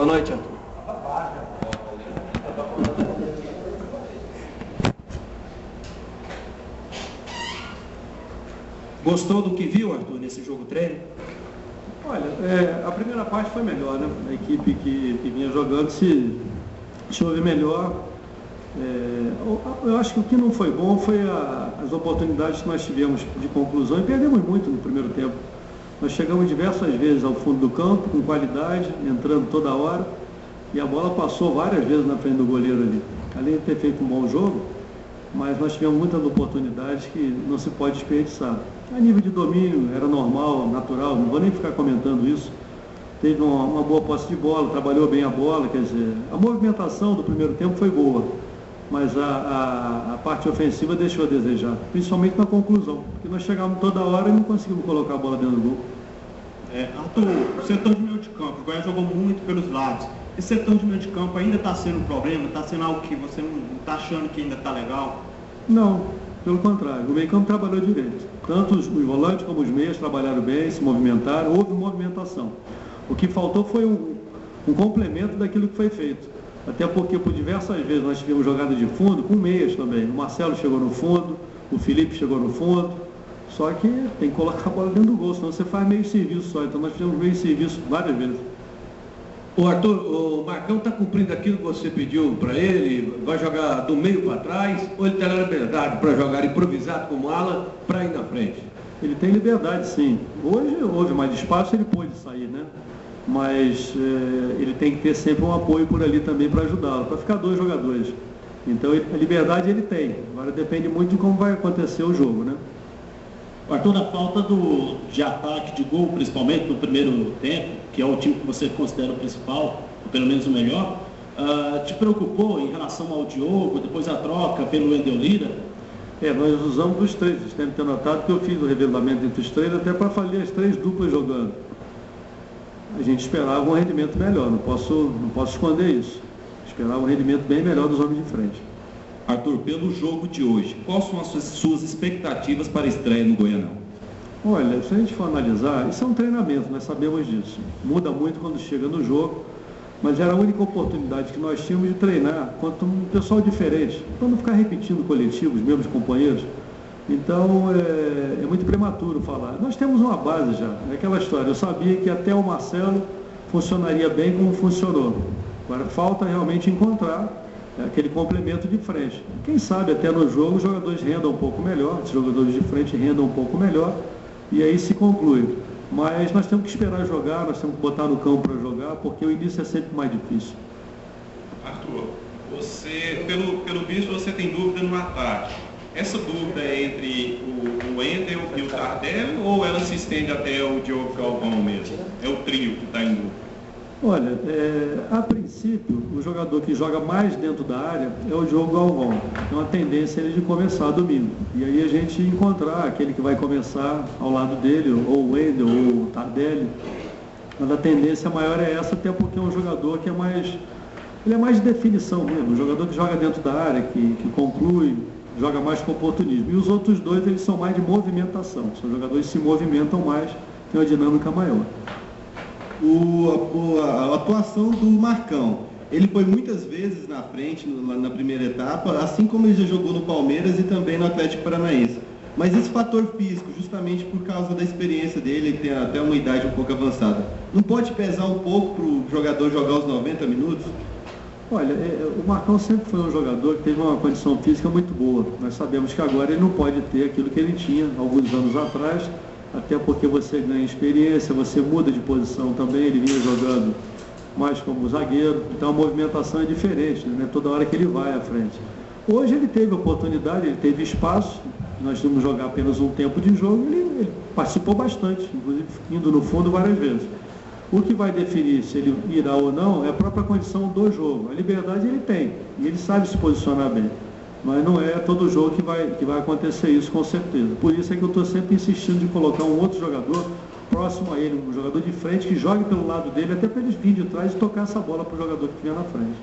Boa noite, Arthur. Gostou do que viu, Arthur, nesse jogo treino? Olha, a primeira parte foi melhor, né? A equipe que vinha jogando se houve melhor. Eu acho que o que não foi bom foi as oportunidades que nós tivemos de conclusão e perdemos muito no primeiro tempo. Nós chegamos diversas vezes ao fundo do campo, com qualidade, entrando toda hora, e a bola passou várias vezes na frente do goleiro ali. Além de ter feito um bom jogo, mas nós tivemos muitas oportunidades que não se pode desperdiçar. A nível de domínio era normal, natural, não vou nem ficar comentando isso. Teve uma boa posse de bola, trabalhou bem a bola, quer dizer, a movimentação do primeiro tempo foi boa, mas a parte ofensiva deixou a desejar, principalmente na conclusão, porque nós chegávamos toda hora e não conseguimos colocar a bola dentro do gol. Arthur, o setor de meio de campo, o Goiás jogou muito pelos lados. Esse setor de meio de campo ainda está sendo um problema? Está sendo algo que você não está achando que ainda está legal? Não, pelo contrário, o meio campo trabalhou direito. Tanto os volantes como os meias trabalharam bem, se movimentaram, houve movimentação. O que faltou foi um complemento daquilo que foi feito. Até porque por diversas vezes nós tivemos jogada de fundo com meias também. O Marcelo chegou no fundo, o Felipe chegou no fundo. Só que tem que colocar a bola dentro do gol, senão você faz meio serviço só. Então nós fizemos meio serviço várias vezes. O Arthur, o Marcão está cumprindo aquilo que você pediu para ele? Vai jogar do meio para trás ou ele terá liberdade para jogar improvisado como ala para ir na frente? Ele tem liberdade, sim. Hoje houve mais espaço, ele pôde sair, né? Mas ele tem que ter sempre um apoio por ali também para ajudá-lo, para ficar dois jogadores. Então a liberdade ele tem. Agora depende muito de como vai acontecer o jogo, né? Arthur, a falta de ataque, de gol, principalmente no primeiro tempo, que é o time que você considera o principal, ou pelo menos o melhor, te preocupou em relação ao Diogo, depois a troca pelo Wendel Lira? Nós usamos os três. Vocês devem ter notado que eu fiz o revelamento entre os três até para fazer as três duplas jogando. A gente esperava um rendimento melhor, não posso esconder isso. Esperava um rendimento bem melhor dos homens de frente. Arthur, pelo jogo de hoje, quais são as suas expectativas para a estreia no Goianão? Olha, se a gente for analisar, isso é um treinamento, nós sabemos disso. Muda muito quando chega no jogo, mas era a única oportunidade que nós tínhamos de treinar contra um pessoal diferente, para não ficar repetindo coletivos, mesmos companheiros. Então, é muito prematuro falar. Nós temos uma base já, é aquela história. Eu sabia que até o Marcelo funcionaria bem como funcionou. Agora, falta realmente encontrar aquele complemento de frente. Quem sabe até no jogo os jogadores rendam um pouco melhor, os jogadores de frente rendam um pouco melhor, e aí se conclui. Mas nós temos que esperar jogar, nós temos que botar no campo para jogar, porque o início é sempre mais difícil. Arthur, você, pelo visto, você tem dúvida no ataque. Essa dúvida é entre o Wendel e o Tardelli, ou ela se estende até o Diogo Galvão mesmo? É o trio que está em dúvida? Olha, a princípio, o jogador que joga mais dentro da área é o Diogo Galvão. Tem uma tendência ele de começar domingo. E aí a gente encontrar aquele que vai começar ao lado dele, ou o Wendel, ou o Tardelli. Mas a tendência maior é essa, até porque é um jogador que ele é mais de definição mesmo. Um jogador que joga dentro da área, que conclui, joga mais com oportunismo. E os outros dois, eles são mais de movimentação. São jogadores que se movimentam mais, têm uma dinâmica maior. A atuação do Marcão, ele foi muitas vezes na frente na primeira etapa, assim como ele já jogou no Palmeiras e também no Atlético Paranaense. Mas esse fator físico, justamente por causa da experiência dele, ele tem até uma idade um pouco avançada, não pode pesar um pouco para o jogador jogar os 90 minutos? Olha, o Marcão sempre foi um jogador que teve uma condição física muito boa. Nós sabemos que agora ele não pode ter aquilo que ele tinha alguns anos atrás, até porque você ganha experiência, você muda de posição também, ele vinha jogando mais como zagueiro, então a movimentação é diferente, né? Toda hora que ele vai à frente. Hoje ele teve oportunidade, ele teve espaço, nós tínhamos jogar apenas um tempo de jogo, ele participou bastante, inclusive indo no fundo várias vezes. O que vai definir se ele irá ou não é a própria condição do jogo. A liberdade ele tem, e ele sabe se posicionar bem. Mas não é todo jogo que vai acontecer isso, com certeza. Por isso é que eu estou sempre insistindo de colocar um outro jogador próximo a ele, um jogador de frente que jogue pelo lado dele, até para ele vir de trás e tocar essa bola para o jogador que vier na frente.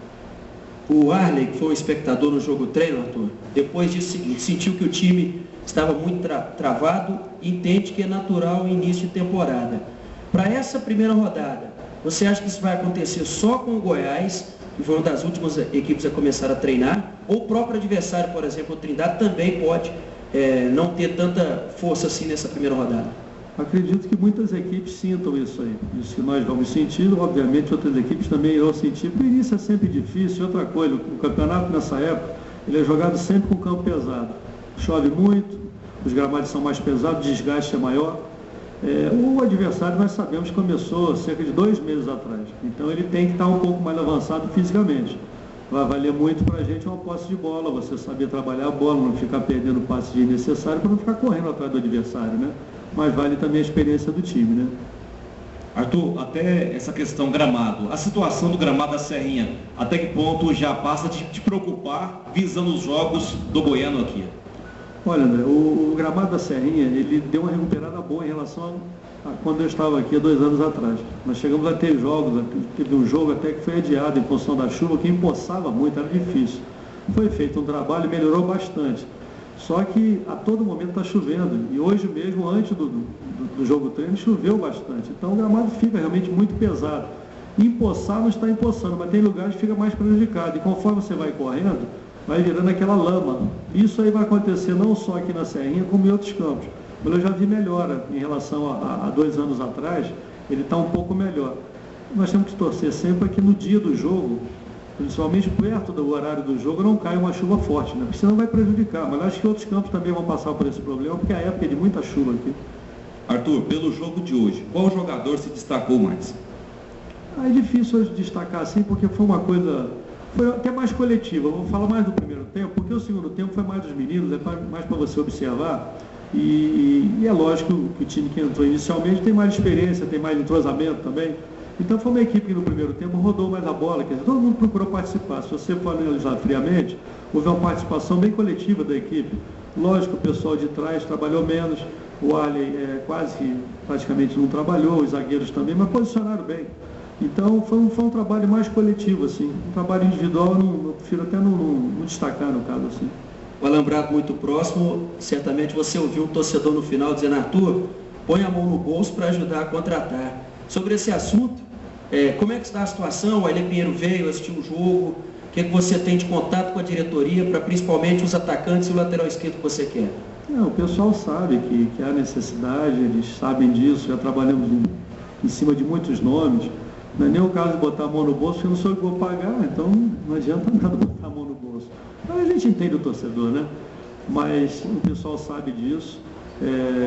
O Arley, que foi um espectador no jogo treino, Arthur, depois disse o seguinte: sentiu que o time estava muito travado e entende que é natural o início de temporada. Para essa primeira rodada, Você acha que isso vai acontecer só com o Goiás, que foi uma das últimas equipes a começar a treinar, ou o próprio adversário, por exemplo, o Trindade, também pode não ter tanta força assim nessa primeira rodada? Acredito que muitas equipes sintam isso aí. Isso que nós vamos sentir, obviamente outras equipes também irão sentir. O início é sempre difícil. Outra coisa, o campeonato nessa época, ele é jogado sempre com campo pesado. Chove muito, os gramados são mais pesados, o desgaste é maior. O adversário, nós sabemos, começou cerca de 2 meses atrás. Então ele tem que estar um pouco mais avançado fisicamente. Vai valer muito para a gente uma posse de bola, você saber trabalhar a bola, não ficar perdendo passe desnecessário para não ficar correndo atrás do adversário, né? Mas vale também a experiência do time, né? Arthur, até essa questão gramado, a situação do gramado da Serrinha, até que ponto já passa de te preocupar visando os jogos do Goiano aqui? Olha, André, o gramado da Serrinha, ele deu uma recuperada boa em relação a quando eu estava aqui há 2 anos atrás. Nós chegamos a ter jogos, teve um jogo até que foi adiado em função da chuva, que empoçava muito, era difícil. Foi feito um trabalho e melhorou bastante. Só que a todo momento está chovendo, e hoje mesmo, antes do jogo treino, choveu bastante. Então o gramado fica realmente muito pesado. Empoçar não está empoçando, mas tem lugares que fica mais prejudicado. E conforme você vai correndo, vai virando aquela lama. Isso aí vai acontecer não só aqui na Serrinha, como em outros campos. Mas eu já vi melhora em relação a 2 anos atrás, ele está um pouco melhor. Nós temos que torcer sempre para que no dia do jogo, principalmente perto do horário do jogo, não caia uma chuva forte, né? Porque senão vai prejudicar. Mas acho que outros campos também vão passar por esse problema, porque a época é de muita chuva aqui. Arthur, pelo jogo de hoje, qual jogador se destacou mais? É difícil hoje destacar assim, porque foi uma coisa, foi até mais coletiva. Eu vou falar mais do primeiro tempo, porque o segundo tempo foi mais dos meninos, é mais para você observar. E é lógico que o time que entrou inicialmente tem mais experiência, tem mais entrosamento também. Então foi uma equipe que no primeiro tempo rodou mais a bola, quer dizer, todo mundo procurou participar. Se você for analisar friamente, houve uma participação bem coletiva da equipe. Lógico, o pessoal de trás trabalhou menos, o Arley praticamente não trabalhou, os zagueiros também, mas posicionaram bem. Então foi um trabalho mais coletivo, assim. Um trabalho individual eu prefiro até não destacar no caso assim. O alambrado muito próximo, certamente você ouviu um torcedor no final dizendo: Arthur, põe a mão no bolso para ajudar a contratar. Sobre esse assunto, como é que está a situação? O Ailê Pinheiro veio assistir o jogo, o que você tem de contato com a diretoria para principalmente os atacantes e o lateral esquerdo que você quer? O pessoal sabe que há necessidade, eles sabem disso, já trabalhamos em cima de muitos nomes. Não é nem o caso de botar a mão no bolso, porque eu não sou eu que vou pagar, então não adianta nada botar a mão no bolso. Então a gente entende o torcedor, né? Mas o pessoal sabe disso.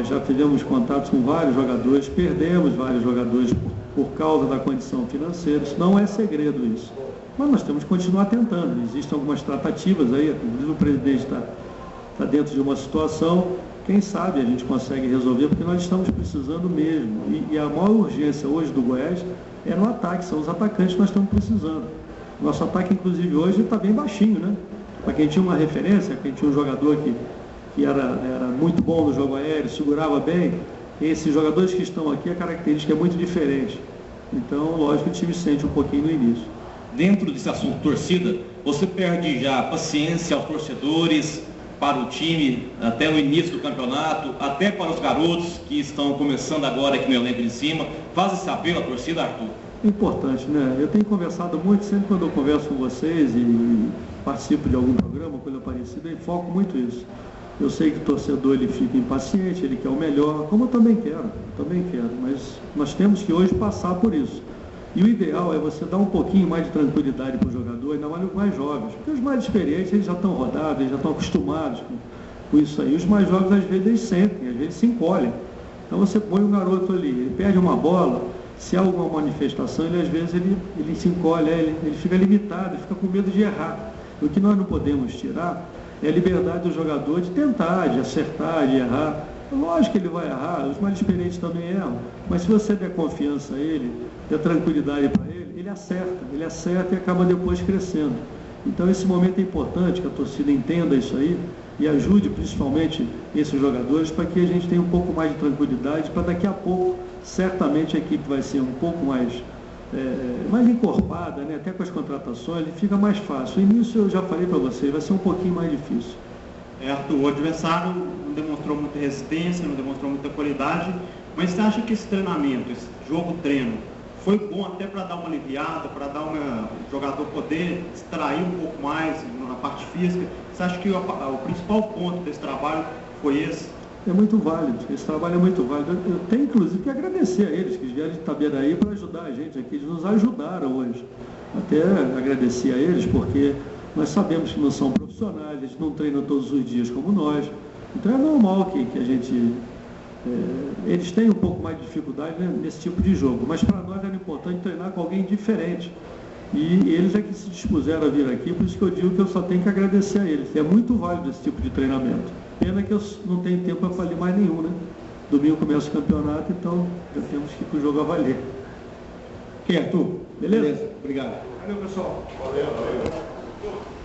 Já fizemos contatos com vários jogadores, perdemos vários jogadores por causa da condição financeira. Isso não é segredo isso. Mas nós temos que continuar tentando. Existem algumas tratativas aí, o presidente está dentro de uma situação, quem sabe a gente consegue resolver, porque nós estamos precisando mesmo. E a maior urgência hoje do Goiás é no ataque, são os atacantes que nós estamos precisando. Nosso ataque, inclusive, hoje está bem baixinho, né? Para quem tinha uma referência, quem tinha um jogador que era muito bom no jogo aéreo, segurava bem, esses jogadores que estão aqui, a característica é muito diferente. Então, lógico que o time sente um pouquinho no início. Dentro desse assunto torcida, você perde já paciência aos torcedores, para o time, até no início do campeonato, até para os garotos que estão começando agora aqui no elenco de cima. Faz esse apelo à torcida, Arthur? É importante, né? Eu tenho conversado muito, sempre quando eu converso com vocês e participo de algum programa, coisa parecida, eu foco muito isso. Eu sei que o torcedor ele fica impaciente, ele quer o melhor, como eu também quero, mas nós temos que hoje passar por isso. E o ideal é você dar um pouquinho mais de tranquilidade para o jogador, ainda mais os mais jovens, porque os mais experientes eles já estão rodados, eles já estão acostumados com isso aí. Os mais jovens às vezes eles sentem, às vezes se encolhem. Então você põe um garoto ali, ele perde uma bola, se há alguma manifestação, ele às vezes ele se encolhe, ele fica limitado, ele fica com medo de errar. O que nós não podemos tirar é a liberdade do jogador de tentar, de acertar, de errar. Lógico que ele vai errar, os mais experientes também erram, mas se você der confiança a ele, der tranquilidade para ele, ele acerta e acaba depois crescendo. Então esse momento é importante que a torcida entenda isso aí e ajude principalmente esses jogadores para que a gente tenha um pouco mais de tranquilidade, para daqui a pouco, certamente a equipe vai ser um pouco mais encorpada, né? Até com as contratações, ele fica mais fácil. O início, eu já falei para vocês, vai ser um pouquinho mais difícil. Arthur, o adversário não demonstrou muita resistência, não demonstrou muita qualidade, mas você acha que esse treinamento, esse jogo-treino, foi bom até para dar uma aliviada, para dar o jogador poder extrair um pouco mais na parte física. Você acha que o principal ponto desse trabalho foi esse? É muito válido, esse trabalho é muito válido. Eu tenho inclusive que agradecer a eles que vieram de Itaberaí para ajudar a gente aqui, eles nos ajudaram hoje. Até agradecer a eles porque nós sabemos que não são profissionais, eles não treinam todos os dias como nós. Então é normal que a gente... eles têm um pouco mais de dificuldade, né, nesse tipo de jogo, mas para nós era importante treinar com alguém diferente. E eles é que se dispuseram a vir aqui, por isso que eu digo que eu só tenho que agradecer a eles. É muito válido esse tipo de treinamento. Pena que eu não tenho tempo para fazer mais nenhum, né? Domingo começa o campeonato, então já temos que ir para o jogo a valer. Ok, Arthur? Beleza? Obrigado. Valeu, pessoal. Valeu.